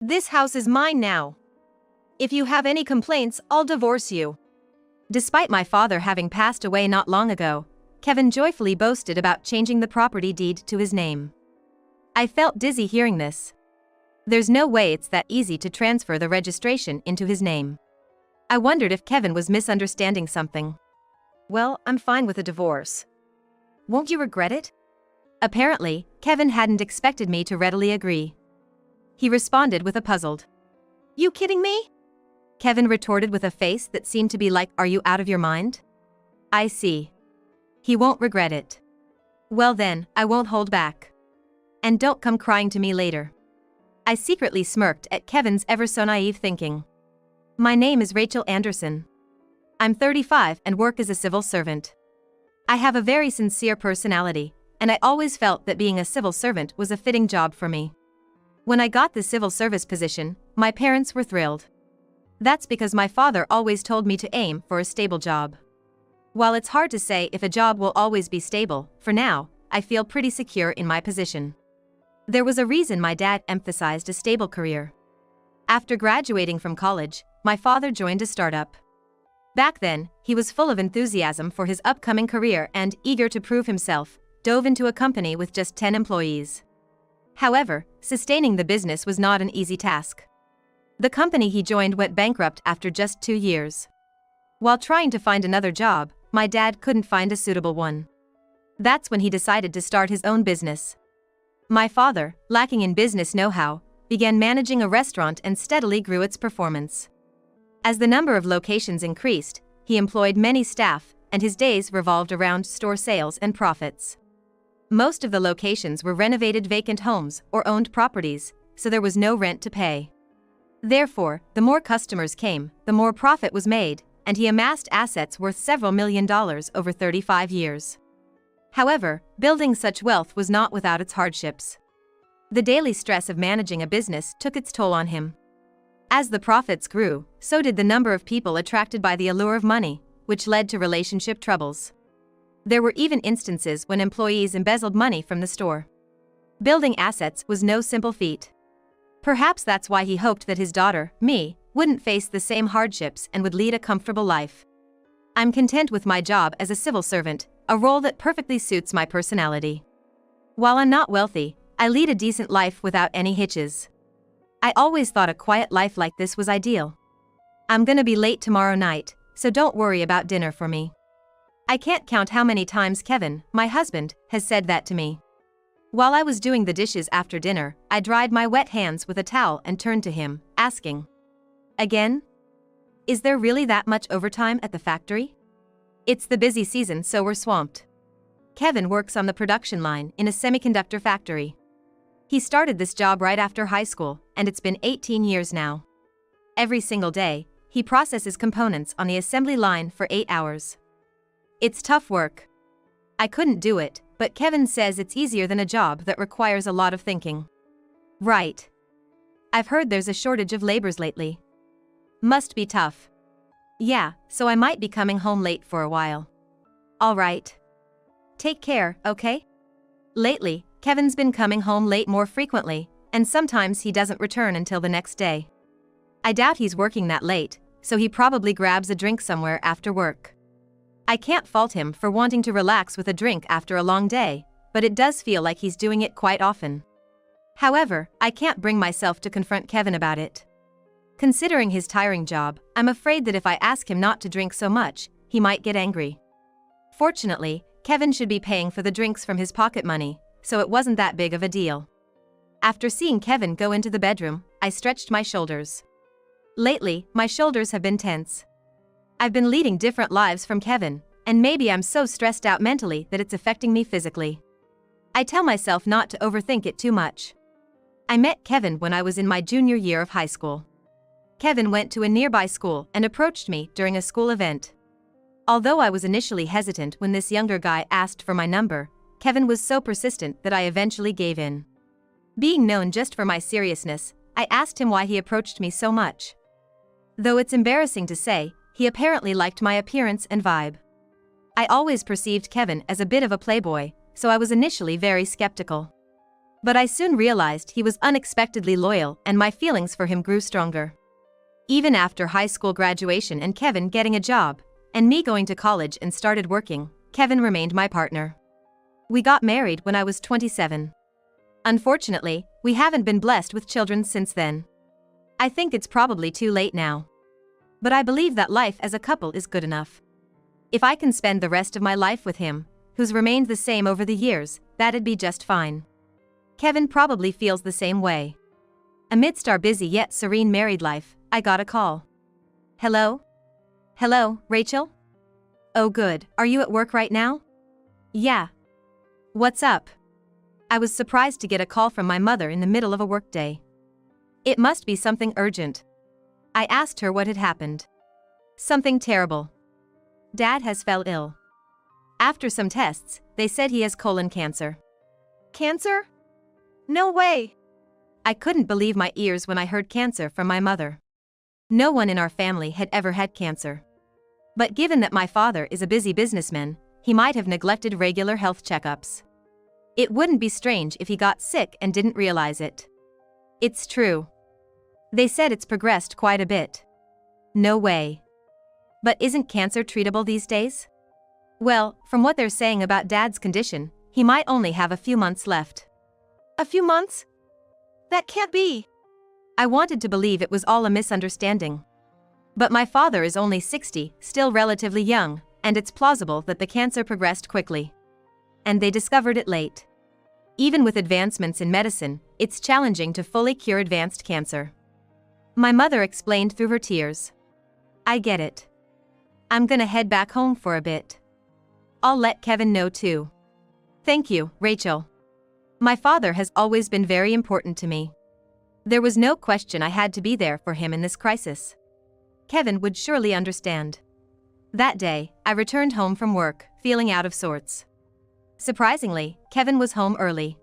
This house is mine now. If you have any complaints, I'll divorce you. Despite my father having passed away not long ago, Kevin joyfully boasted about changing the property deed to his name. I felt dizzy hearing this. There's no way it's that easy to transfer the registration into his name. I wondered if Kevin was misunderstanding something. Well, I'm fine with a divorce. Won't you regret it? Apparently, Kevin hadn't expected me to readily agree. He responded with a puzzled, "You kidding me?" Kevin retorted with a face that seemed to be like, "Are you out of your mind?" I see. He won't regret it. Well then, I won't hold back. And don't come crying to me later. I secretly smirked at Kevin's ever so naive thinking. My name is Rachel Anderson. I'm 35 and work as a civil servant. I have a very sincere personality, and I always felt that being a civil servant was a fitting job for me. When I got the civil service position, my parents were thrilled. That's because my father always told me to aim for a stable job. While it's hard to say if a job will always be stable, for now, I feel pretty secure in my position. There was a reason my dad emphasized a stable career. After graduating from college, my father joined a startup. Back then, he was full of enthusiasm for his upcoming career and, eager to prove himself, dove into a company with just 10 employees. However, sustaining the business was not an easy task. The company he joined went bankrupt after just 2 years. While trying to find another job, my dad couldn't find a suitable one. That's when he decided to start his own business. My father, lacking in business know-how, began managing a restaurant and steadily grew its performance. As the number of locations increased, he employed many staff, and his days revolved around store sales and profits. Most of the locations were renovated vacant homes or owned properties, so there was no rent to pay. Therefore, the more customers came, the more profit was made, and he amassed assets worth several $1,000,000 over 35 years. However, building such wealth was not without its hardships. The daily stress of managing a business took its toll on him. As the profits grew, so did the number of people attracted by the allure of money, which led to relationship troubles. There were even instances when employees embezzled money from the store. Building assets was no simple feat. Perhaps that's why he hoped that his daughter, me, wouldn't face the same hardships and would lead a comfortable life. I'm content with my job as a civil servant, a role that perfectly suits my personality. While I'm not wealthy, I lead a decent life without any hitches. I always thought a quiet life like this was ideal. I'm gonna be late tomorrow night, so don't worry about dinner for me. I can't count how many times Kevin, my husband, has said that to me. While I was doing the dishes after dinner, I dried my wet hands with a towel and turned to him, asking, "Again? Is there really that much overtime at the factory?" It's the busy season, so we're swamped. Kevin works on the production line in a semiconductor factory. He started this job right after high school, and it's been 18 years now. Every single day, he processes components on the assembly line for 8 hours. It's tough work. I couldn't do it, but Kevin says it's easier than a job that requires a lot of thinking. Right. I've heard there's a shortage of laborers lately. Must be tough. Yeah, so I might be coming home late for a while. All right. Take care, okay? Lately, Kevin's been coming home late more frequently, and sometimes he doesn't return until the next day. I doubt he's working that late, so he probably grabs a drink somewhere after work. I can't fault him for wanting to relax with a drink after a long day, but it does feel like he's doing it quite often. However, I can't bring myself to confront Kevin about it. Considering his tiring job, I'm afraid that if I ask him not to drink so much, he might get angry. Fortunately, Kevin should be paying for the drinks from his pocket money, so it wasn't that big of a deal. After seeing Kevin go into the bedroom, I stretched my shoulders. Lately, my shoulders have been tense. I've been leading different lives from Kevin, and maybe I'm so stressed out mentally that it's affecting me physically. I tell myself not to overthink it too much. I met Kevin when I was in my junior year of high school. Kevin went to a nearby school and approached me during a school event. Although I was initially hesitant when this younger guy asked for my number, Kevin was so persistent that I eventually gave in. Being known just for my seriousness, I asked him why he approached me so much. Though it's embarrassing to say, he apparently liked my appearance and vibe. I always perceived Kevin as a bit of a playboy, so I was initially very skeptical. But I soon realized he was unexpectedly loyal and my feelings for him grew stronger. Even after high school graduation and Kevin getting a job, and me going to college and started working, Kevin remained my partner. We got married when I was 27. Unfortunately, we haven't been blessed with children since then. I think it's probably too late now. But I believe that life as a couple is good enough. If I can spend the rest of my life with him, who's remained the same over the years, that'd be just fine. Kevin probably feels the same way. Amidst our busy yet serene married life, I got a call. Hello? Hello, Rachel? Oh good, are you at work right now? Yeah. What's up? I was surprised to get a call from my mother in the middle of a workday. It must be something urgent. I asked her what had happened. Something terrible. Dad has fell ill. After some tests, they said he has colon cancer. Cancer? No way! I couldn't believe my ears when I heard cancer from my mother. No one in our family had ever had cancer. But given that my father is a busy businessman, he might have neglected regular health checkups. It wouldn't be strange if he got sick and didn't realize it. It's true. They said it's progressed quite a bit. No way. But isn't cancer treatable these days? Well, from what they're saying about Dad's condition, he might only have a few months left. A few months? That can't be. I wanted to believe it was all a misunderstanding. But my father is only 60, still relatively young, and it's plausible that the cancer progressed quickly. And they discovered it late. Even with advancements in medicine, it's challenging to fully cure advanced cancer. My mother explained through her tears. I get it. I'm gonna head back home for a bit. I'll let Kevin know too. Thank you, Rachel. My father has always been very important to me. There was no question I had to be there for him in this crisis. Kevin would surely understand. That day, I returned home from work, feeling out of sorts. Surprisingly, Kevin was home early.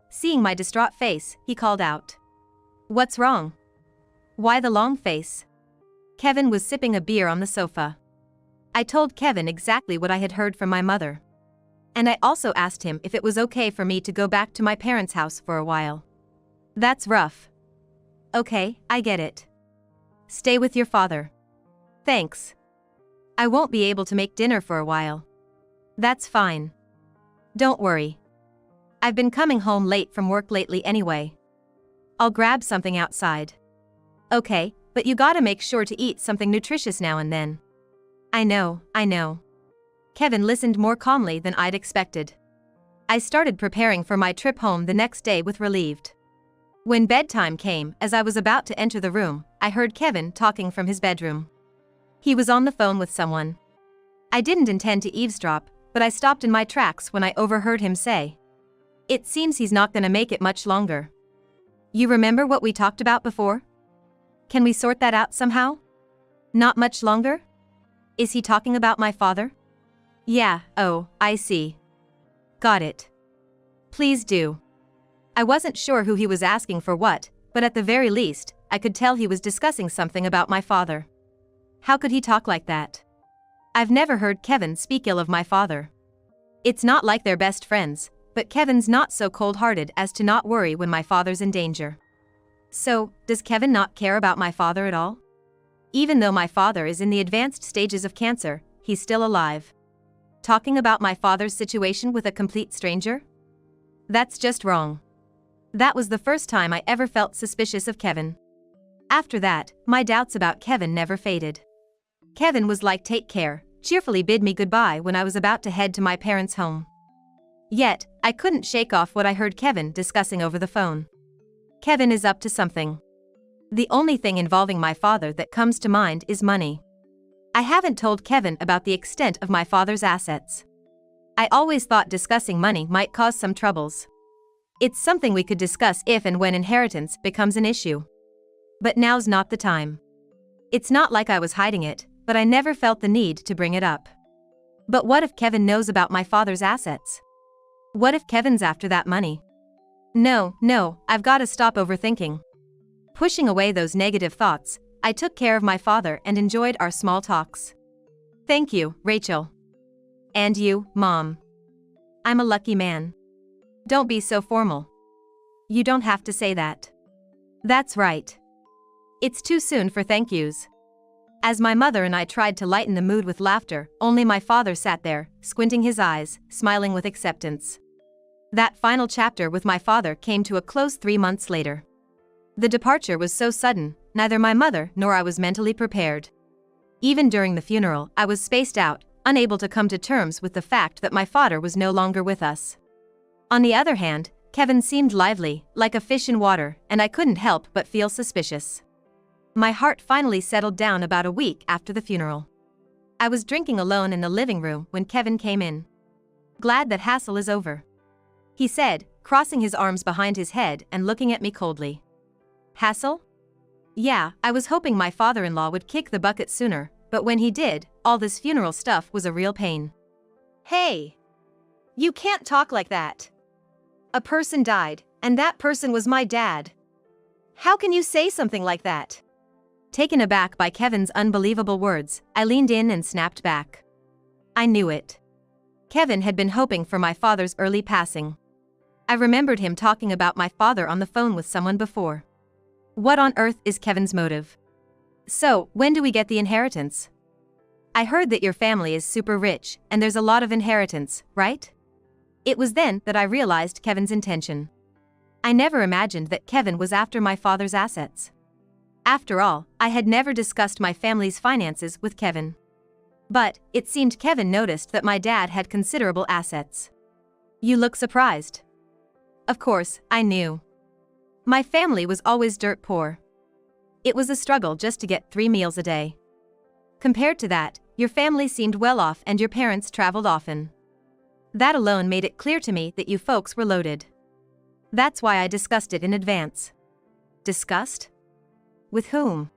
Seeing my distraught face, he called out. What's wrong? Why the long face? Kevin was sipping a beer on the sofa. I told Kevin exactly what I had heard from my mother. And I also asked him if it was okay for me to go back to my parents' house for a while. That's rough. Okay, I get it. Stay with your father. Thanks. I won't be able to make dinner for a while. That's fine. Don't worry. I've been coming home late from work lately anyway. I'll grab something outside. Okay, but you gotta make sure to eat something nutritious now and then. I know. Kevin listened more calmly than I'd expected. I started preparing for my trip home the next day with relieved. When bedtime came, as I was about to enter the room, I heard Kevin talking from his bedroom. He was on the phone with someone. I didn't intend to eavesdrop, but I stopped in my tracks when I overheard him say, "It seems he's not gonna make it much longer. You remember what we talked about before? Can we sort that out somehow? Not much longer? Is he talking about my father?" Yeah, oh, I see. Got it. Please do. I wasn't sure who he was asking for what, but at the very least, I could tell he was discussing something about my father. How could he talk like that? I've never heard Kevin speak ill of my father. It's not like they're best friends, but Kevin's not so cold-hearted as to not worry when my father's in danger. So, does Kevin not care about my father at all? Even though my father is in the advanced stages of cancer, he's still alive. Talking about my father's situation with a complete stranger? That's just wrong. That was the first time I ever felt suspicious of Kevin. After that, my doubts about Kevin never faded. Kevin was like take care, cheerfully bid me goodbye when I was about to head to my parents' home. Yet, I couldn't shake off what I heard Kevin discussing over the phone. Kevin is up to something. The only thing involving my father that comes to mind is money. I haven't told Kevin about the extent of my father's assets. I always thought discussing money might cause some troubles. It's something we could discuss if and when inheritance becomes an issue. But now's not the time. It's not like I was hiding it, but I never felt the need to bring it up. But what if Kevin knows about my father's assets? What if Kevin's after that money? No, I've got to stop overthinking. Pushing away those negative thoughts, I took care of my father and enjoyed our small talks. Thank you, Rachel. And you, Mom. I'm a lucky man. Don't be so formal. You don't have to say that. That's right. It's too soon for thank yous. As my mother and I tried to lighten the mood with laughter, only my father sat there, squinting his eyes, smiling with acceptance. That final chapter with my father came to a close 3 months later. The departure was so sudden, neither my mother nor I was mentally prepared. Even during the funeral, I was spaced out, unable to come to terms with the fact that my father was no longer with us. On the other hand, Kevin seemed lively, like a fish in water, and I couldn't help but feel suspicious. My heart finally settled down about a week after the funeral. I was drinking alone in the living room when Kevin came in. "Glad that hassle is over," he said, crossing his arms behind his head and looking at me coldly. "Hassle? Yeah, I was hoping my father-in-law would kick the bucket sooner, but when he did, all this funeral stuff was a real pain." "Hey! You can't talk like that. A person died, and that person was my dad. How can you say something like that?" Taken aback by Kevin's unbelievable words, I leaned in and snapped back. I knew it. Kevin had been hoping for my father's early passing. I remembered him talking about my father on the phone with someone before. What on earth is Kevin's motive? "So, when do we get the inheritance? I heard that your family is super rich, and there's a lot of inheritance, right?" It was then that I realized Kevin's intention. I never imagined that Kevin was after my father's assets. After all, I had never discussed my family's finances with Kevin. But, it seemed Kevin noticed that my dad had considerable assets. "You look surprised." Of course, I knew. My family was always dirt poor. It was a struggle just to get 3 meals a day. Compared to that, your family seemed well off and your parents traveled often. That alone made it clear to me that you folks were loaded. That's why I discussed it in advance. Discussed? With whom?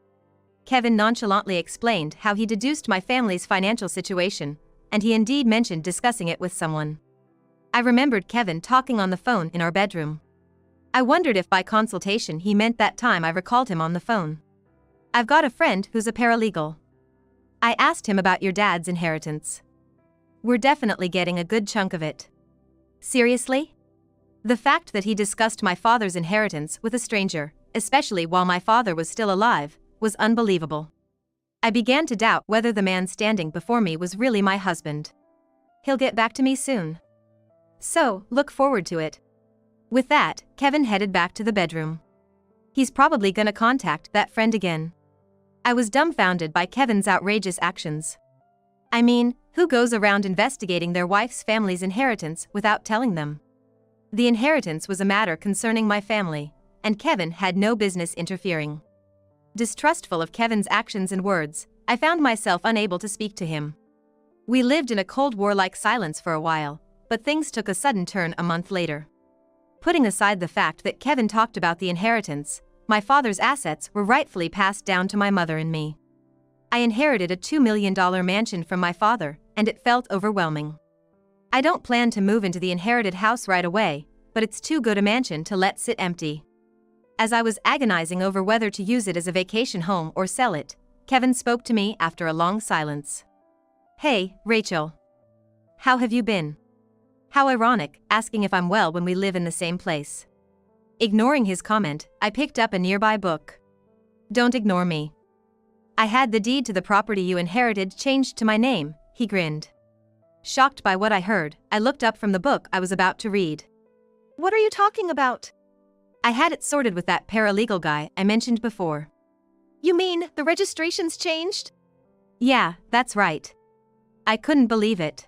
Kevin nonchalantly explained how he deduced my family's financial situation, and he indeed mentioned discussing it with someone. I remembered Kevin talking on the phone in our bedroom. I wondered if by consultation he meant that time I recalled him on the phone. "I've got a friend who's a paralegal. I asked him about your dad's inheritance. We're definitely getting a good chunk of it." Seriously? The fact that he discussed my father's inheritance with a stranger, especially while my father was still alive, was unbelievable. I began to doubt whether the man standing before me was really my husband. He'll get back to me soon. So, look forward to it. With that, Kevin headed back to the bedroom. He's probably gonna contact that friend again. I was dumbfounded by Kevin's outrageous actions. I mean, who goes around investigating their wife's family's inheritance without telling them? The inheritance was a matter concerning my family, and Kevin had no business interfering. Distrustful of Kevin's actions and words, I found myself unable to speak to him. We lived in a Cold War-like silence for a while, but things took a sudden turn a month later. Putting aside the fact that Kevin talked about the inheritance, my father's assets were rightfully passed down to my mother and me. I inherited a $2 million mansion from my father, and it felt overwhelming. I don't plan to move into the inherited house right away, but it's too good a mansion to let sit empty. As I was agonizing over whether to use it as a vacation home or sell it, Kevin spoke to me after a long silence. "Hey, Rachel. How have you been?" How ironic, asking if I'm well when we live in the same place. Ignoring his comment, I picked up a nearby book. "Don't ignore me. I had the deed to the property you inherited changed to my name," he grinned. Shocked by what I heard, I looked up from the book I was about to read. "What are you talking about?" "I had it sorted with that paralegal guy I mentioned before." "You mean the registration's changed?" "Yeah, that's right." I couldn't believe it.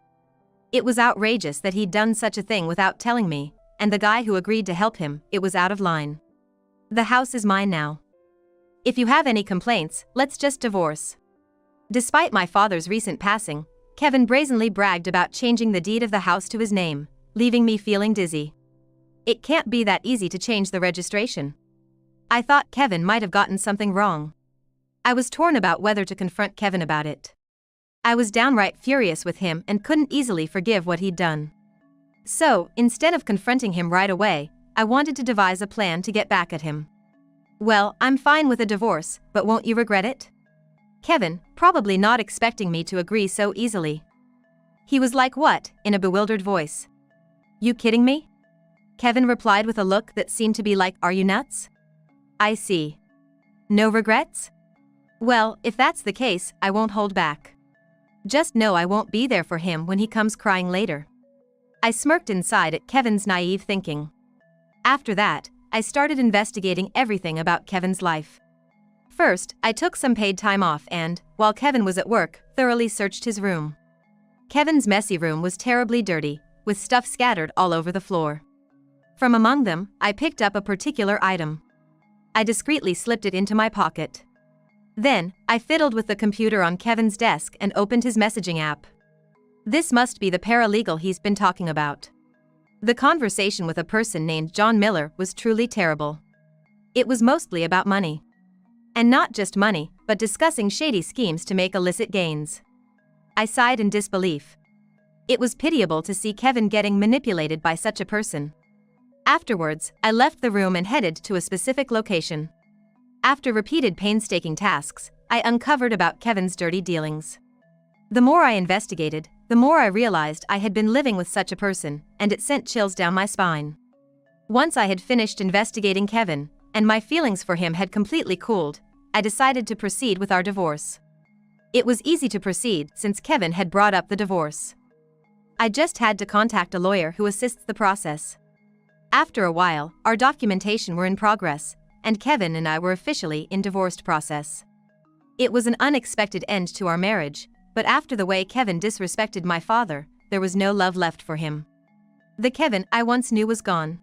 It was outrageous that he'd done such a thing without telling me, and the guy who agreed to help him, it was out of line. "The house is mine now. If you have any complaints, let's just divorce." Despite my father's recent passing, Kevin brazenly bragged about changing the deed of the house to his name, leaving me feeling dizzy. It can't be that easy to change the registration. I thought Kevin might have gotten something wrong. I was torn about whether to confront Kevin about it. I was downright furious with him and couldn't easily forgive what he'd done. So, instead of confronting him right away, I wanted to devise a plan to get back at him. "Well, I'm fine with a divorce, but won't you regret it?" Kevin, probably not expecting me to agree so easily. He was like, "What?" in a bewildered voice. "You kidding me? Kevin replied with a look that seemed to be like, "Are you nuts?" "I see. No regrets? Well, if that's the case, I won't hold back. Just know I won't be there for him when he comes crying later." I smirked inside at Kevin's naive thinking. After that, I started investigating everything about Kevin's life. First, I took some paid time off and, while Kevin was at work, thoroughly searched his room. Kevin's messy room was terribly dirty, with stuff scattered all over the floor. From among them, I picked up a particular item. I discreetly slipped it into my pocket. Then, I fiddled with the computer on Kevin's desk and opened his messaging app. This must be the paralegal he's been talking about. The conversation with a person named John Miller was truly terrible. It was mostly about money. And not just money, but discussing shady schemes to make illicit gains. I sighed in disbelief. It was pitiable to see Kevin getting manipulated by such a person. Afterwards, I left the room and headed to a specific location. After repeated painstaking tasks, I uncovered about Kevin's dirty dealings. The more I investigated, the more I realized I had been living with such a person, and it sent chills down my spine. Once I had finished investigating Kevin, and my feelings for him had completely cooled, I decided to proceed with our divorce. It was easy to proceed since Kevin had brought up the divorce. I just had to contact a lawyer who assists the process. After a while, our documentation were in progress, and Kevin and I were officially in divorced process. It was an unexpected end to our marriage, but after the way Kevin disrespected my father, there was no love left for him. The Kevin I once knew was gone.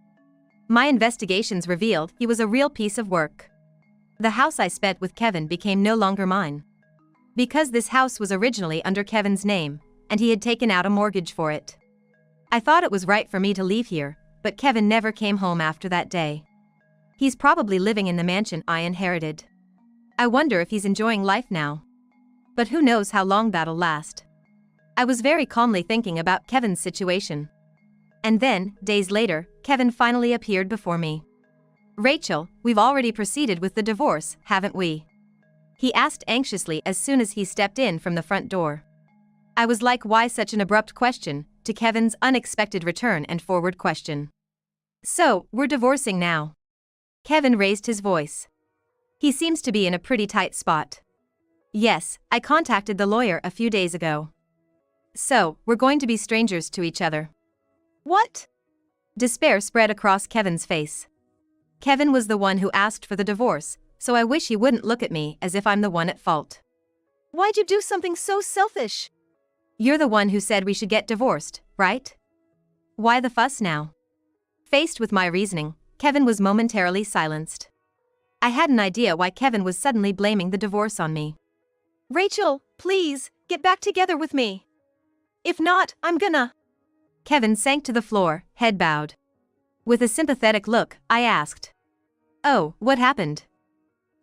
My investigations revealed he was a real piece of work. The house I spent with Kevin became no longer mine. Because this house was originally under Kevin's name, and he had taken out a mortgage for it. I thought it was right for me to leave here, but Kevin never came home after that day. He's probably living in the mansion I inherited. I wonder if he's enjoying life now. But who knows how long that'll last. I was very calmly thinking about Kevin's situation. And then, days later, Kevin finally appeared before me. "Rachel, we've already proceeded with the divorce, haven't we?" He asked anxiously as soon as he stepped in from the front door. I was like, why such an abrupt question, to Kevin's unexpected return and forward question. "So, we're divorcing now." Kevin raised his voice. He seems to be in a pretty tight spot. "Yes, I contacted the lawyer a few days ago. So, we're going to be strangers to each other." "What?" Despair spread across Kevin's face. Kevin was the one who asked for the divorce, so I wish he wouldn't look at me as if I'm the one at fault. "Why'd you do something so selfish?" "You're the one who said we should get divorced, right? Why the fuss now?" Faced with my reasoning, Kevin was momentarily silenced. I had an idea why Kevin was suddenly blaming the divorce on me. "Rachel, please, get back together with me. If not, I'm gonna..." Kevin sank to the floor, head bowed. With a sympathetic look, I asked, "Oh, what happened?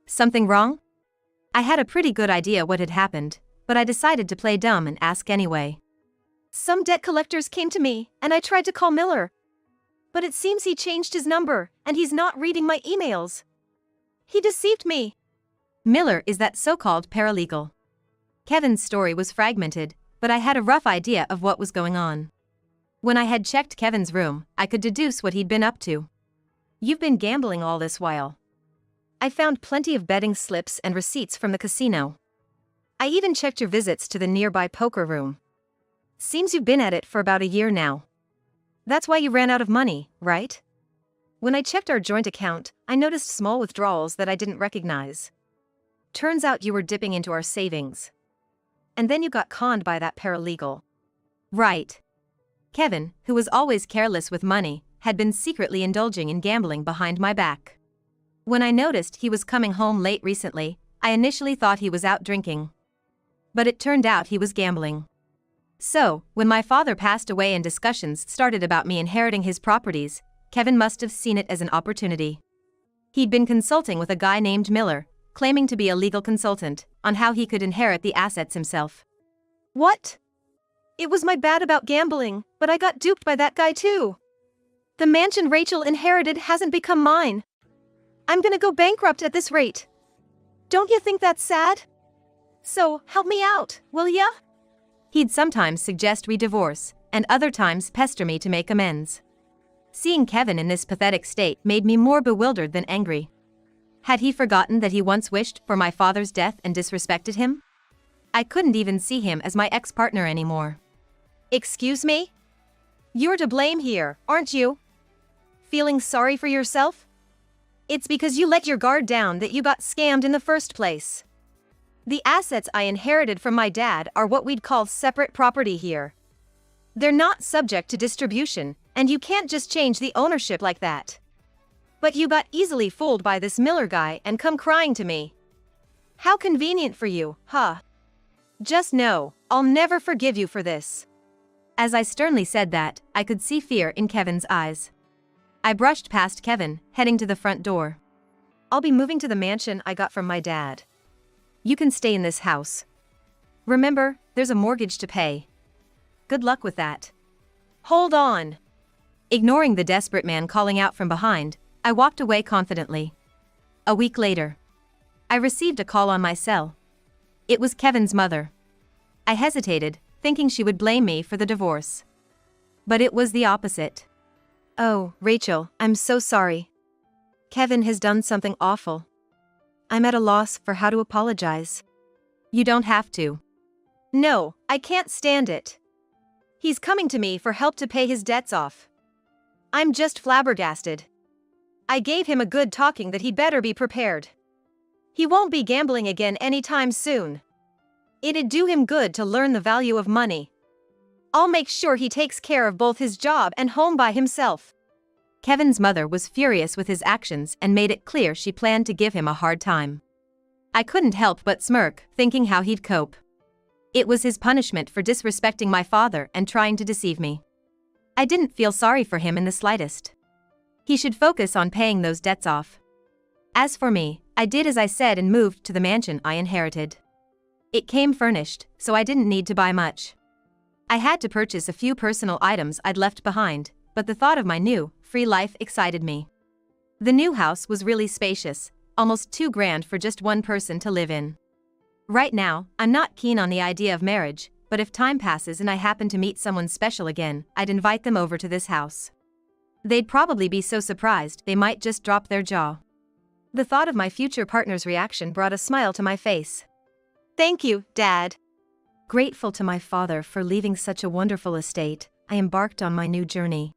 Something wrong?" I had a pretty good idea what had happened, but I decided to play dumb and ask anyway. "Some debt collectors came to me, and I tried to call Miller. But it seems he changed his number, and he's not reading my emails. He deceived me." Miller is that so-called paralegal. Kevin's story was fragmented, but I had a rough idea of what was going on. When I had checked Kevin's room, I could deduce what he'd been up to. "You've been gambling all this while." "I found plenty of betting slips and receipts from the casino. I even checked your visits to the nearby poker room. Seems you've been at it for about a year now. That's why you ran out of money, right? When I checked our joint account, I noticed small withdrawals that I didn't recognize. Turns out you were dipping into our savings. And then you got conned by that paralegal." Right. Kevin, who was always careless with money, had been secretly indulging in gambling behind my back. When I noticed he was coming home late recently, I initially thought he was out drinking. But it turned out he was gambling. So, when my father passed away and discussions started about me inheriting his properties, Kevin must have seen it as an opportunity. He'd been consulting with a guy named Miller, claiming to be a legal consultant, on how he could inherit the assets himself. "What? It was my bad about gambling, but I got duped by that guy too. The mansion Rachel inherited hasn't become mine. I'm gonna go bankrupt at this rate. Don't you think that's sad? So, help me out, will ya?" He'd sometimes suggest we divorce, and other times pester me to make amends. Seeing Kevin in this pathetic state made me more bewildered than angry. Had he forgotten that he once wished for my father's death and disrespected him? I couldn't even see him as my ex-partner anymore. Excuse me? You're to blame here, aren't you? Feeling sorry for yourself? It's because you let your guard down that you got scammed in the first place. The assets I inherited from my dad are what we'd call separate property here. They're not subject to distribution, and you can't just change the ownership like that. But you got easily fooled by this Miller guy and come crying to me. How convenient for you, huh? Just know, I'll never forgive you for this. As I sternly said that, I could see fear in Kevin's eyes. I brushed past Kevin, heading to the front door. I'll be moving to the mansion I got from my dad. You can stay in this house. Remember, there's a mortgage to pay. Good luck with that. Hold on. Ignoring the desperate man calling out from behind, I walked away confidently. A week later, I received a call on my cell. It was Kevin's mother. I hesitated, thinking she would blame me for the divorce. But it was the opposite. Oh, Rachel, I'm so sorry. Kevin has done something awful. I'm at a loss for how to apologize. You don't have to. No, I can't stand it. He's coming to me for help to pay his debts off. I'm just flabbergasted. I gave him a good talking that he'd better be prepared. He won't be gambling again anytime soon. It'd do him good to learn the value of money. I'll make sure he takes care of both his job and home by himself. Kevin's mother was furious with his actions and made it clear she planned to give him a hard time. I couldn't help but smirk, thinking how he'd cope. It was his punishment for disrespecting my father and trying to deceive me. I didn't feel sorry for him in the slightest. He should focus on paying those debts off. As for me, I did as I said and moved to the mansion I inherited. It came furnished, so I didn't need to buy much. I had to purchase a few personal items I'd left behind, but the thought of my new, free life excited me. The new house was really spacious, almost too grand for just one person to live in. Right now, I'm not keen on the idea of marriage, but if time passes and I happen to meet someone special again, I'd invite them over to this house. They'd probably be so surprised they might just drop their jaw. The thought of my future partner's reaction brought a smile to my face. Thank you, Dad. Grateful to my father for leaving such a wonderful estate, I embarked on my new journey.